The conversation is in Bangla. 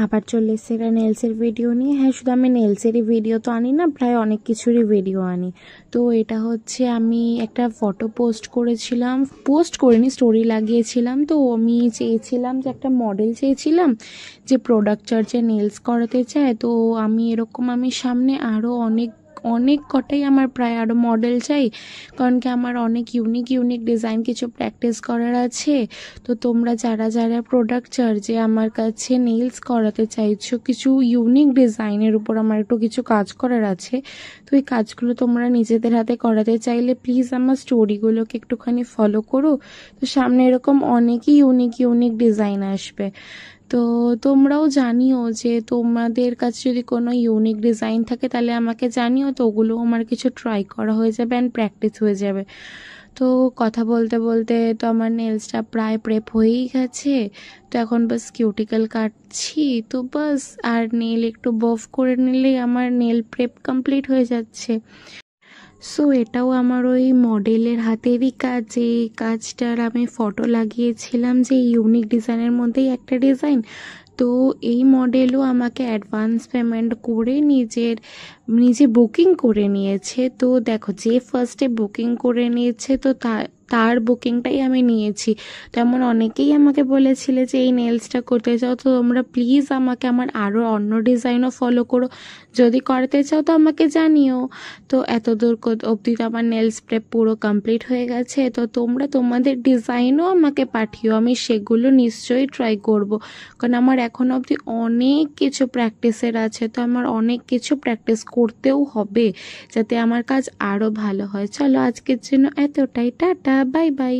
আবার চলে এসেছে একটা নেলসের ভিডিও নিয়ে। হ্যাঁ, শুধু আমি নেলসেরই ভিডিও তো আনি না, প্রায় অনেক কিছুরই ভিডিও আনি। তো এটা হচ্ছে আমি একটা ফটো পোস্ট করিনি, স্টোরি লাগিয়েছিলাম। তো আমি চেয়েছিলাম যে একটা মডেল চেয়েছিলাম যে প্রোডাক্ট চার্জে নেলস করাতে চায়। তো আমি সামনে আরও অনেক কটাই আমার প্রায় আরও মডেল চাই, কারণ কি আমার অনেক ইউনিক ডিজাইন কিছু প্র্যাকটিস করার আছে। তো তোমরা যারা যারা প্রোডাক্ট চার্জে আমার কাছে নেলস করাতে চাইছো, কিছু ইউনিক ডিজাইনের উপর আমার একটু কিছু কাজ করার আছে, তো এই কাজগুলো তোমরা নিজেদের হাতে করাতে চাইলে প্লিজ আমার স্টোরিগুলোকে একটুখানি ফলো করো। তো সামনে এরকম অনেকই ইউনিক ডিজাইন আসবে। তো তোমরাও জানিও যে তোমাদের কাছে যদি কোনো ইউনিক ডিজাইন থাকে তাহলে আমাকে জানিও, তো ওগুলো আমার কিছু ট্রাই করা হয়ে যাবে অ্যান্ড প্র্যাকটিস হয়ে যাবে। তো কথা বলতে বলতে তো আমার নেলসটা প্রায় প্রেপ হয়েই গেছে। তো এখন বাস কিউটিক্যাল কাটছি, তো বাস আর নেল একটু বফ করে নিলেই আমার নেল প্রেপ কমপ্লিট হয়ে যাচ্ছে। সো এটাও আমার ওই মডেলের হাতেরই কাজ। এই কাজটার আমি ফটো লাগিয়েছিলাম যে ইউনিক ডিজাইনের মধ্যেই একটা ডিজাইন। তো এই মডেলও আমাকে অ্যাডভান্স পেমেন্ট করে নিজে বুকিং করে নিয়েছে। তো দেখো, যে ফার্স্টে বুকিং করে নিয়েছে তো তার বুকিংটাই আমি নিয়েছি। তেমন অনেকেই আমাকে বলেছিলে যে এই নেলসটা করতে চাও, তো তোমরা প্লিজ আমাকে আমার আরও অন্য ডিজাইনও ফলো করো, যদি করাতে চাও তো আমাকে জানিও। তো এত দূর অবধি তো আমার নেলস প্রেপ পুরো কমপ্লিট হয়ে গেছে। তো তোমরা তোমাদের ডিজাইনও আমাকে পাঠিও, আমি সেগুলো নিশ্চয়ই ট্রাই করব, কারণ আমার এখন অবধি অনেক কিছু প্র্যাকটিসের আছে। তো আমার অনেক কিছু প্র্যাকটিস করতেও হবে যাতে আমার কাজ আরও ভালো হয়। চলো আজকের জন্য এতটাই, টাটা, বাই বাই।